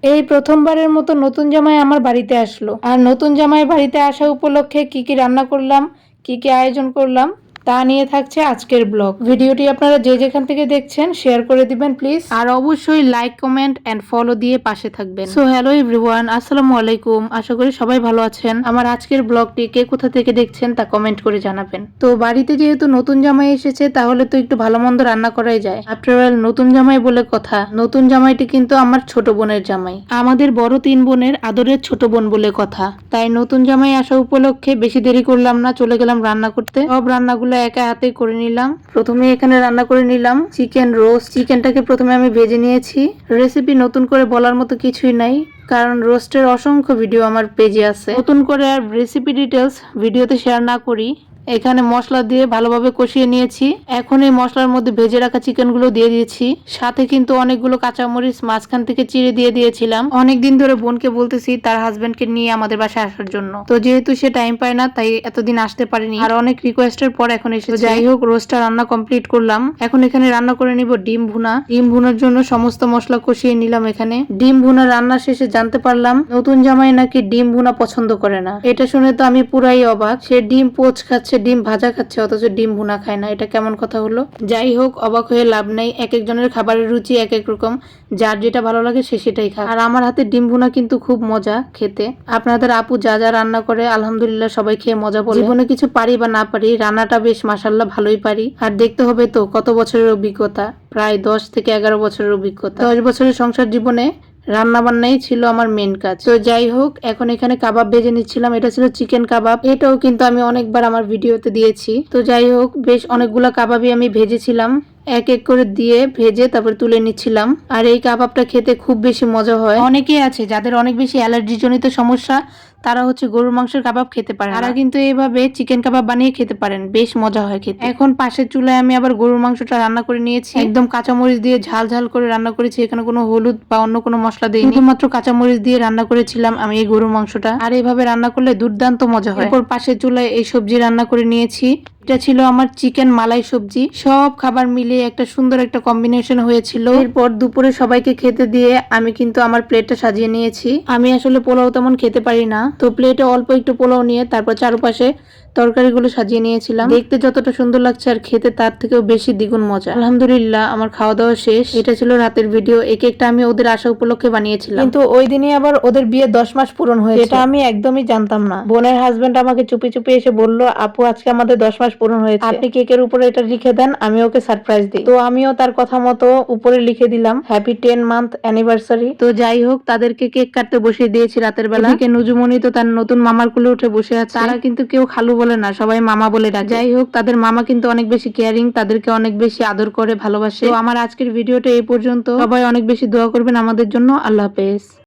এই প্রথমবারের মতো নতুন জামাই আমার বাড়িতে আসলো, আর নতুন জামাই বাড়িতে আসা উপলক্ষে কি কি রান্না করলাম, কি কি আয়োজন করলাম তা নিয়ে থাকছে আজকের ব্লগ ভিডিওটি। আপনারা যে যেখান থেকে দেখছেন শেয়ার করে দিবেন প্লিজ, আর অবশ্যই লাইক কমেন্ট এন্ড ফলো দিয়ে পাশে থাকবেন। সো হ্যালো এভরিওয়ান, আসসালামু আলাইকুম। আশা করি সবাই ভালো আছেন। আমার আজকের ব্লগটি কে কোথা থেকে দেখছেন তা কমেন্ট করে জানাবেন। তো বাড়িতে যেহেতু নতুন জামাই এসেছে, তাহলে তো একটু ভালো মন্দ রান্না করাই যায়। আফটার অল নতুন জামাই বলে কথা, নতুন জামাইটি কিন্তু আমার ছোট বোনের জামাই, আমাদের বড় 3 বোনের আদরের ছোট বোন বলে কথা। তাই নতুন জামাই আসা উপলক্ষে বেশি দেরি করলাম না, চলে গেলাম রান্না করতে। সব রান্নাগুলো একা হাতে করে নিলাম। প্রথমে এখানে রান্না করে নিলাম চিকেন রোস্ট। চিকেনটাকে প্রথমে আমি ভেজে নিয়েছি। রেসিপি নতুন করে বলার মতো কিছুই নাই, কারণ রোস্টের অসংখ্য ভিডিও আমার পেজে আছে। নতুন করে আর রেসিপি ডিটেলস ভিডিওতে শেয়ার না করি। এখানে মশলা দিয়ে ভালোভাবে কষিয়ে নিয়েছি। এখন এই মশলার মধ্যে ভেজে রাখা চিকেন গুলো দিয়ে দিয়েছি। সাথে কিন্তু অনেকগুলো কাঁচামরিচ মাঝখান থেকে চিড়ে দিয়ে দিয়েছিলাম। অনেকদিন ধরে বোনকে বলতেছি তার হাজবেন্ডকে নিয়ে আমাদের বাসায় আসার জন্য, তো যেহেতু সে টাইম পায় না তাই এতদিন আসতে পারেনি, আর অনেক রিকোয়েস্টের পর এখন এসেছে। যাই হোক, রোস্টটা রান্না কমপ্লিট করলাম। এখন এখানে রান্না করে নিব ডিম ভুনা। ডিম ভুনার জন্য সমস্ত মশলা কষিয়ে নিলাম। এখানে ডিম ভুনা রান্না শেষে জানতে পারলাম নতুন জামাই নাকি ডিম ভুনা পছন্দ করে না। এটা শুনে তো আমি পুরাই অবাক। সে ডিম পোচ খাচ্ছে, ডিম ভাজা খাচ্ছে, অথচ ডিম ভুনা খায় না। এটা কেমন কথা হলো? যাই হোক, অবাক হয়ে লাভ নেই। এক একজনের খাবারের রুচি এক এক রকম, যার যেটা ভালো লাগে সে সেটাই খায়। আর আমার হাতে ডিম ভুনা কিন্তু খুব মজা খেতে। আপনাদের আপু যা যা রান্না করে আলহামদুলিল্লাহ সবাই খেয়ে মজা বলে। জীবনে কিছু পারি বা না পারি, রান্নাটা বেশ মাশাআল্লাহ ভালোই পারি। আর দেখতে হবে তো কত বছরের অভিজ্ঞতা, প্রায় 10 থেকে 11 বছরের অভিজ্ঞতা। 10 বছরের সংসার জীবনে রান্না বান্নাই ছিল আমার মেন কাজ। তো যাই হোক, এখন এখানে কাবাব ভেজে নিচ্ছিলাম। এটা ছিল চিকেন কাবাব। এটাও কিন্তু আমি অনেকবার আমার ভিডিওতে দিয়েছি। তো যাই হোক, বেশ অনেকগুলা কাবাবই আমি ভেজেছিলাম। এক এক করে দিয়ে ভেজে তারপর তুলে নিচ্ছিলাম। আর এই কাবাবটা খেতে খুব বেশি মজা হয়। অনেকেই আছে যাদের অনেক বেশি অ্যালার্জি জনিত সমস্যা, তারা হচ্ছে গরুর মাংসের কাবাব খেতে পারে। তারা কিন্তু এইভাবে চিকেন কাবাব বানিয়ে খেতে পারেন, বেশ মজা হয় খেতে। এখন পাশের চুলায় আমি আবার গরুর মাংসটা রান্না করে নিয়েছি। একদম কাঁচামরিচ দিয়ে ঝাল ঝাল করে রান্না করেছি। এখানে কোনো হলুদ বা অন্য কোনো মশলা দিইনি, শুধুমাত্র কাঁচামরিচ দিয়ে রান্না করেছিলাম আমি এই গরুর মাংসটা। আর এইভাবে রান্না করলে দুর্দান্ত মজা হয়। এরপর পাশের চুলায় এই সবজি রান্না করে নিয়েছি। এটা ছিল আমার চিকেন মালাই সবজি। সব খাবার মিলিয়ে একটা সুন্দর একটা কম্বিনেশন হয়েছিল। এরপর দুপুরে সবাইকে খেতে দিয়ে আমি কিন্তু আমার প্লেটটা সাজিয়ে নিয়েছি। আমি আসলে পোলাও তেমন খেতে পারি না, তো প্লেটে অল্প একটু পোলাও নিয়ে তারপর চারপাশে তরকারিগুলো সাজিয়ে নিয়েছিলাম। দেখতে যতটা সুন্দর লাগছে আর খেতে তার থেকেও বেশি দ্বিগুণ মজা। আলহামদুলিল্লাহ আমার খাওয়া দাওয়া শেষ। এটা ছিল রাতের ভিডিও। এই কেকটা আমি ওদের আসা উপলক্ষে বানিয়েছিলাম, কিন্তু ওই দিনই আবার ওদের বিয়ে 10 মাস পূরণ হয়েছে। এটা আমি একদমই জানতাম না। বোনের হাজবেন্ড আমাকে চুপি চুপি এসে বলল, আপু আজকে আমাদের 10 মাস পূরণ হয়েছে, আপনি কেকের উপরে এটা লিখে দেন, আমি ওকে সারপ্রাইজ দিই। তো আমিও তার কথা মতো উপরে লিখে দিলাম হ্যাপি 10 মান্থ অ্যানিভার্সারি। তো যাই হোক, তাদেরকে কেক কাটতে বসিয়ে দিয়েছি রাতের বেলা। এদিকে নুজুমনি তো তার নতুন মামার কোলে উঠে বসে আছে। তারা কিন্তু কেউ খালু বলে না, সবাই মামা বলে ডাকে। যাই হোক, তাদের মামা কিন্তু অনেক বেশি কেয়ারিং, তাদেরকে অনেক বেশি আদর করে ভালোবাসে। তো আমার আজকের ভিডিওটা এই পর্যন্ত। সবাই অনেক বেশি দোয়া করবেন আমাদের জন্য। আল্লাহ হাফেজ।